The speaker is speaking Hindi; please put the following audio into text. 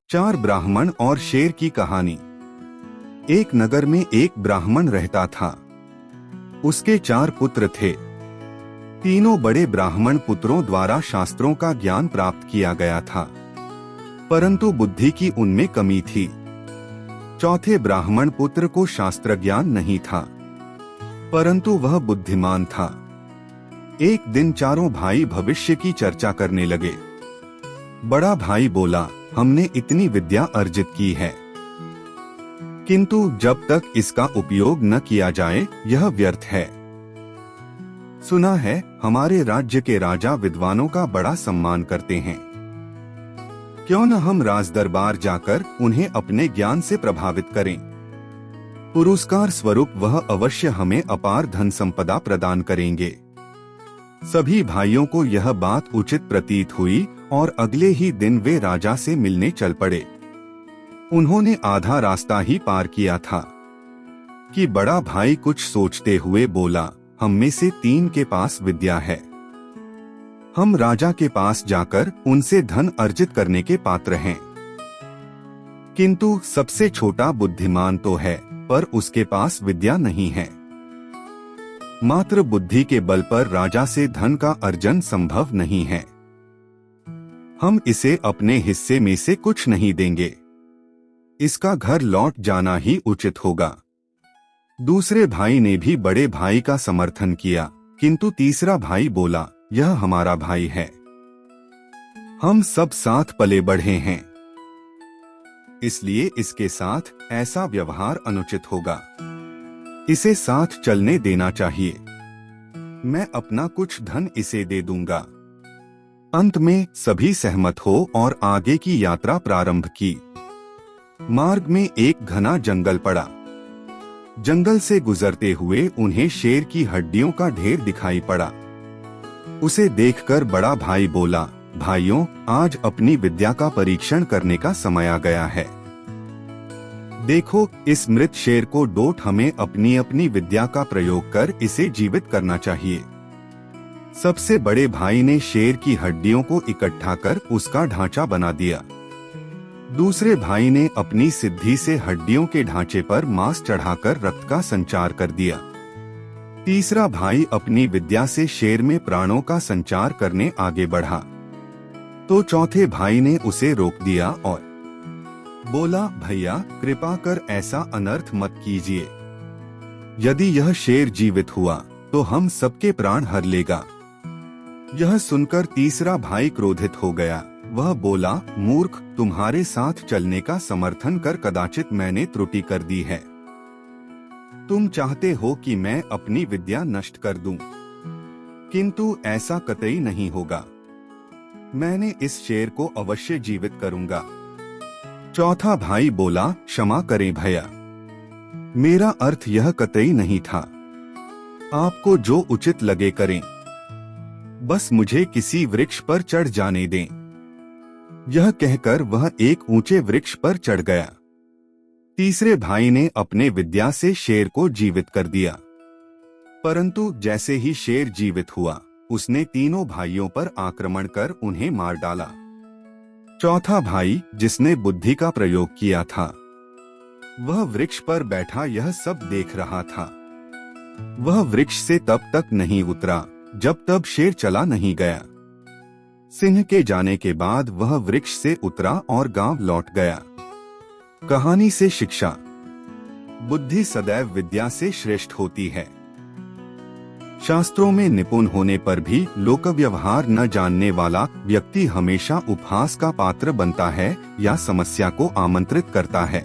चार ब्राह्मण और शेर की कहानी। एक नगर में एक ब्राह्मण रहता था। उसके चार पुत्र थे। तीनों बड़े ब्राह्मण पुत्रों द्वारा शास्त्रों का ज्ञान प्राप्त किया गया था, परंतु बुद्धि की उनमें कमी थी। चौथे ब्राह्मण पुत्र को शास्त्र ज्ञान नहीं था, परंतु वह बुद्धिमान था। एक दिन चारों भाई भविष्य की चर्चा करने लगे। बड़ा भाई बोला, हमने इतनी विद्या अर्जित की है, किंतु जब तक इसका उपयोग न किया जाए यह व्यर्थ है। सुना है हमारे राज्य के राजा विद्वानों का बड़ा सम्मान करते हैं। क्यों न हम राज दरबार जाकर उन्हें अपने ज्ञान से प्रभावित करें। पुरस्कार स्वरूप वह अवश्य हमें अपार धन संपदा प्रदान करेंगे। सभी भाइयों को यह बात उचित प्रतीत हुई और अगले ही दिन वे राजा से मिलने चल पड़े। उन्होंने आधा रास्ता ही पार किया था कि बड़ा भाई कुछ सोचते हुए बोला, हम में से तीन के पास विद्या है। हम राजा के पास जाकर उनसे धन अर्जित करने के पात्र हैं, किंतु सबसे छोटा बुद्धिमान तो है, पर उसके पास विद्या नहीं है। मात्र बुद्धि के बल पर राजा से धन का अर्जन संभव नहीं है। हम इसे अपने हिस्से में से कुछ नहीं देंगे। इसका घर लौट जाना ही उचित होगा। दूसरे भाई ने भी बड़े भाई का समर्थन किया, किंतु तीसरा भाई बोला, यह हमारा भाई है, हम सब साथ पले बढ़े हैं, इसलिए इसके साथ ऐसा व्यवहार अनुचित होगा। इसे साथ चलने देना चाहिए। मैं अपना कुछ धन इसे दे दूंगा। अंत में सभी सहमत हो और आगे की यात्रा प्रारंभ की। मार्ग में एक घना जंगल पड़ा। जंगल से गुजरते हुए उन्हें शेर की हड्डियों का ढेर दिखाई पड़ा। उसे देखकर बड़ा भाई बोला, भाइयों, आज अपनी विद्या का परीक्षण करने का समय आ गया है। देखो, इस मृत शेर को डोट हमें अपनी अपनी विद्या का प्रयोग कर इसे जीवित करना चाहिए। सबसे बड़े भाई ने शेर की हड्डियों को इकट्ठा कर उसका ढांचा बना दिया। दूसरे भाई ने अपनी सिद्धि से हड्डियों के ढांचे पर मांस चढ़ाकर रक्त का संचार कर दिया। तीसरा भाई अपनी विद्या से शेर में प्राणों का संचार करने आगे बढ़ा, तो चौथे भाई ने उसे रोक दिया और बोला, भैया, कृपा कर ऐसा अनर्थ मत कीजिए। यदि यह शेर जीवित हुआ तो हम सबके प्राण हर लेगा। यह सुनकर तीसरा भाई क्रोधित हो गया। वह बोला, मूर्ख, तुम्हारे साथ चलने का समर्थन कर कदाचित मैंने त्रुटि कर दी है। तुम चाहते हो कि मैं अपनी विद्या नष्ट कर दूं, किंतु ऐसा कतई नहीं होगा। मैंने इस शेर को अवश्य जीवित करूंगा। चौथा भाई बोला, क्षमा करें भैया, मेरा अर्थ यह कतई नहीं था। आपको जो उचित लगे करें, बस मुझे किसी वृक्ष पर चढ़ जाने दें। यह कहकर वह एक ऊंचे वृक्ष पर चढ़ गया। तीसरे भाई ने अपने विद्या से शेर को जीवित कर दिया, परंतु जैसे ही शेर जीवित हुआ, उसने तीनों भाइयों पर आक्रमण कर उन्हें मार डाला। चौथा भाई, जिसने बुद्धि का प्रयोग किया था, वह वृक्ष पर बैठा यह सब देख रहा था। वह वृक्ष से तब तक नहीं उतरा जब तक शेर चला नहीं गया। सिंह के जाने के बाद वह वृक्ष से उतरा और गांव लौट गया। कहानी से शिक्षा: बुद्धि सदैव विद्या से श्रेष्ठ होती है। शास्त्रों में निपुण होने पर भी लोक व्यवहार न जानने वाला व्यक्ति हमेशा उपहास का पात्र बनता है या समस्या को आमंत्रित करता है।